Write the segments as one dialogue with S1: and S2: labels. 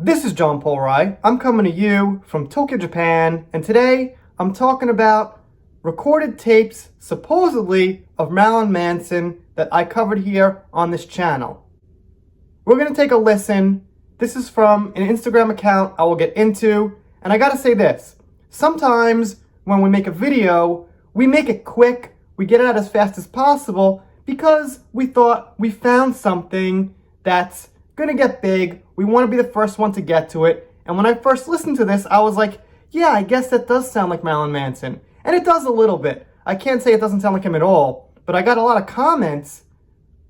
S1: This is John Polrai. I'm coming to you from Tokyo, Japan, and today I'm talking about recorded tapes, supposedly, of Marilyn Manson that I covered here on this channel. We're going to take a listen. This is from an Instagram account I will get into, and I gotta say this. Sometimes when we make a video, we make it quick, we get it out as fast as possible because we thought we found something that's gonna get big. We want to be the first one to get to it. And when I first listened to this, I was like, yeah, I guess that does sound like Marilyn Manson. And it does a little bit. I can't say it doesn't sound like him at all, but I got a lot of comments.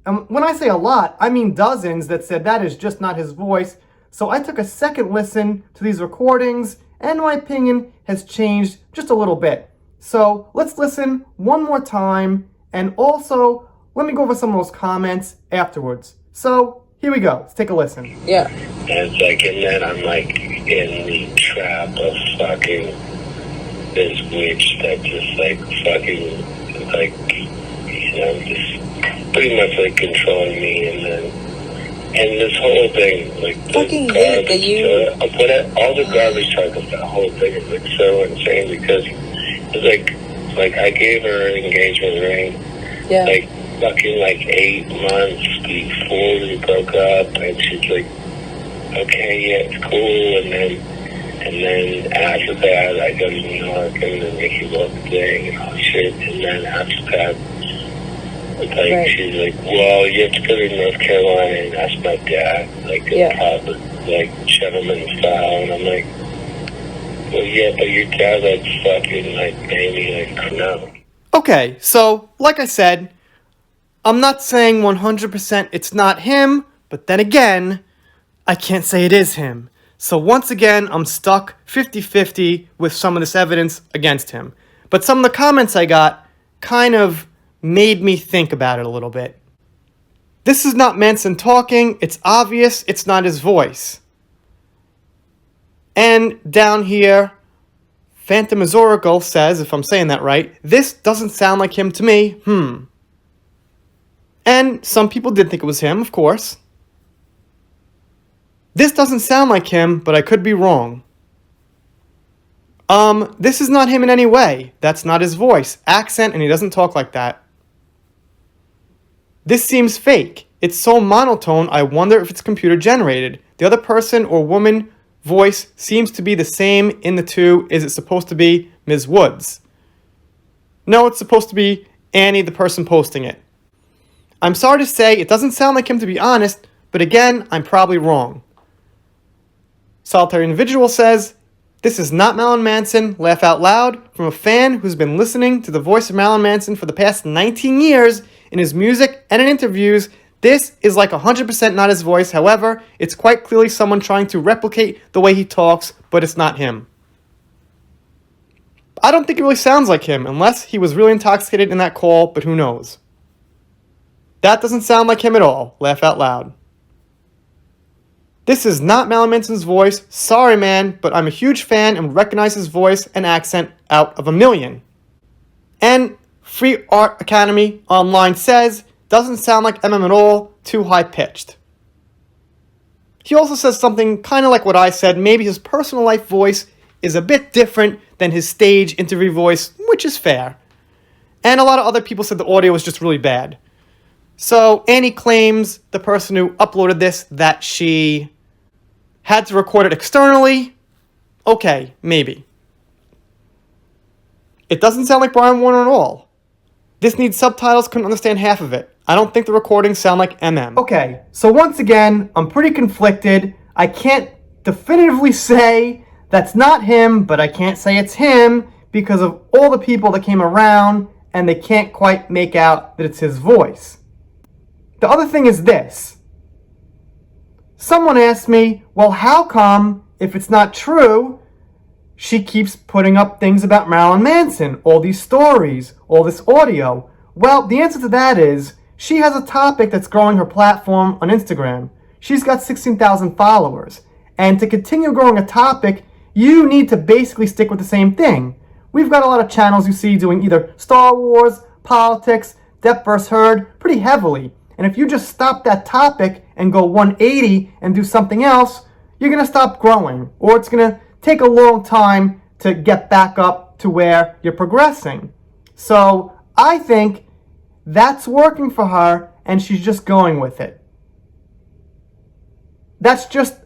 S1: And when I say a lot, I mean dozens that said that is just not his voice. So I took a second listen to these recordings, and my opinion has changed just a little bit. So let's listen one more time, and also let me go over some of those comments afterwards. So here we go. Let's take a listen.
S2: Yeah.
S3: And it's like, and then I'm like in the trap of fucking this witch that just like fucking like, just pretty much like controlling me, and this whole thing, like
S2: fucking
S3: the
S2: hate
S3: garbage,
S2: that you
S3: all the garbage talk of that whole thing is like so insane because it's like I gave her an engagement ring.
S2: Yeah.
S3: Like fucking like 8 months before we broke up, and she's like, okay, yeah, it's cool, and then after that I go to New York and then Mickey Rourke thing and all shit, and then after that it's like
S2: right.
S3: She's like, well, you have to go to North Carolina and ask my dad, like a proper like gentleman style, and I'm like, well, yeah, but your dad like fucking like maybe like no.
S1: Okay, so like I said, I'm not saying 100% it's not him, but then again, I can't say it is him. So once again, I'm stuck 50-50 with some of this evidence against him. But some of the comments I got kind of made me think about it a little bit. This is not Manson talking. It's obvious it's not his voice. And down here, Phantomazorical says, if I'm saying that right, this doesn't sound like him to me. And some people did think it was him, of course. This doesn't sound like him, but I could be wrong. This is not him in any way. That's not his voice, accent, and he doesn't talk like that. This seems fake. It's so monotone, I wonder if it's computer generated. The other person or woman voice seems to be the same in the two. Is it supposed to be Ms. Woods? No, it's supposed to be Annie, the person posting it. I'm sorry to say, it doesn't sound like him to be honest, but again, I'm probably wrong. Solitary Individual says, this is not Marilyn Manson, laugh out loud, from a fan who's been listening to the voice of Marilyn Manson for the past 19 years in his music and in interviews. This is like 100% not his voice. However, it's quite clearly someone trying to replicate the way he talks, but it's not him. I don't think it really sounds like him, unless he was really intoxicated in that call, but who knows. That doesn't sound like him at all. Laugh out loud. This is not Marilyn Manson's voice. Sorry, man, but I'm a huge fan and recognize his voice and accent out of a million. And Free Art Academy Online says, doesn't sound like MM at all, too high-pitched. He also says something kind of like what I said. Maybe his personal life voice is a bit different than his stage interview voice, which is fair. And a lot of other people said the audio was just really bad. So Annie claims, the person who uploaded this, that she had to record it externally. Okay, maybe. It doesn't sound like Brian Warner at all. This needs subtitles, couldn't understand half of it. I don't think the recordings sound like MM. Okay, so once again, I'm pretty conflicted. I can't definitively say that's not him, but I can't say it's him because of all the people that came around and they can't quite make out that it's his voice. The other thing is this. Someone asked me, well, how come, if it's not true, she keeps putting up things about Marilyn Manson, all these stories, all this audio? Well, the answer to that is, she has a topic that's growing her platform on Instagram. She's got 16,000 followers. And to continue growing a topic, you need to basically stick with the same thing. We've got a lot of channels you see doing either Star Wars, politics, Depp vs. Heard, pretty heavily. And if you just stop that topic and go 180 and do something else, you're going to stop growing, or it's going to take a long time to get back up to where you're progressing. So I think that's working for her, and she's just going with it. That's just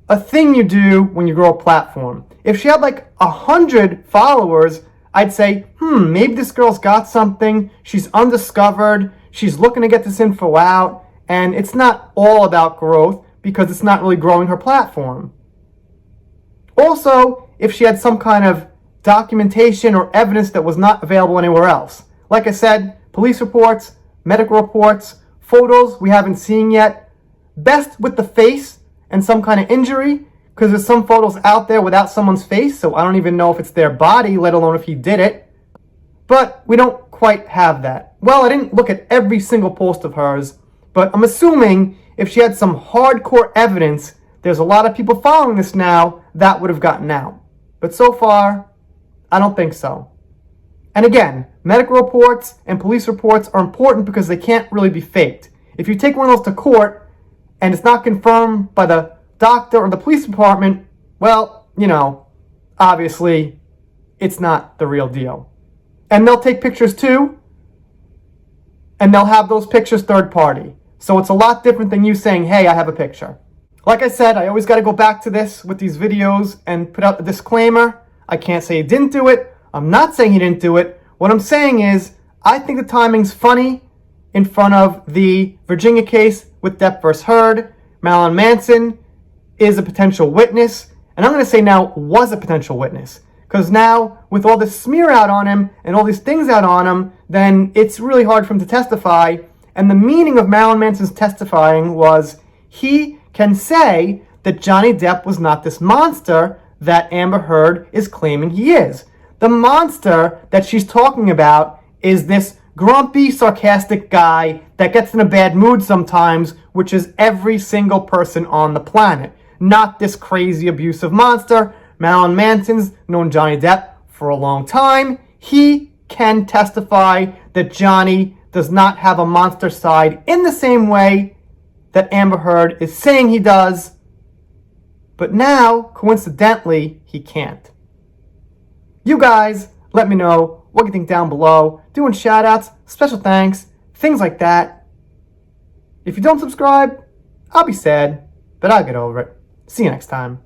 S1: a thing you do when you grow a platform. If she had like 100 followers, I'd say, maybe this girl's got something, she's undiscovered, she's looking to get this info out, and it's not all about growth because it's not really growing her platform. Also, if she had some kind of documentation or evidence that was not available anywhere else. Like I said, police reports, medical reports, photos we haven't seen yet. Best with the face and some kind of injury, because there's some photos out there without someone's face, so I don't even know if it's their body, let alone if he did it. But we don't quite have that. Well, I didn't look at every single post of hers, but I'm assuming if she had some hardcore evidence, there's a lot of people following this now, that would have gotten out. But so far, I don't think so. And again, medical reports and police reports are important because they can't really be faked. If you take one of those to court and it's not confirmed by the doctor or the police department, well, obviously it's not the real deal. And they'll take pictures too, and they'll have those pictures third party. So it's a lot different than you saying, hey, I have a picture. Like I said, I always got to go back to this with these videos and put out the disclaimer. I can't say he didn't do it. I'm not saying he didn't do it. What I'm saying is, I think the timing's funny in front of the Virginia case with Depp versus Heard. Marilyn Manson is a potential witness, and I'm going to say now was a potential witness. Because now, with all this smear out on him and all these things out on him, then it's really hard for him to testify. And the meaning of Marilyn Manson's testifying was he can say that Johnny Depp was not this monster that Amber Heard is claiming he is. The monster that she's talking about is this grumpy, sarcastic guy that gets in a bad mood sometimes, which is every single person on the planet. Not this crazy, abusive monster. Marilyn Manson's known Johnny Depp for a long time. He can testify that Johnny does not have a monster side in the same way that Amber Heard is saying he does. But now, coincidentally, he can't. You guys, let me know what you think down below. Doing shout outs, special thanks, things like that. If you don't subscribe, I'll be sad, but I'll get over it. See you next time.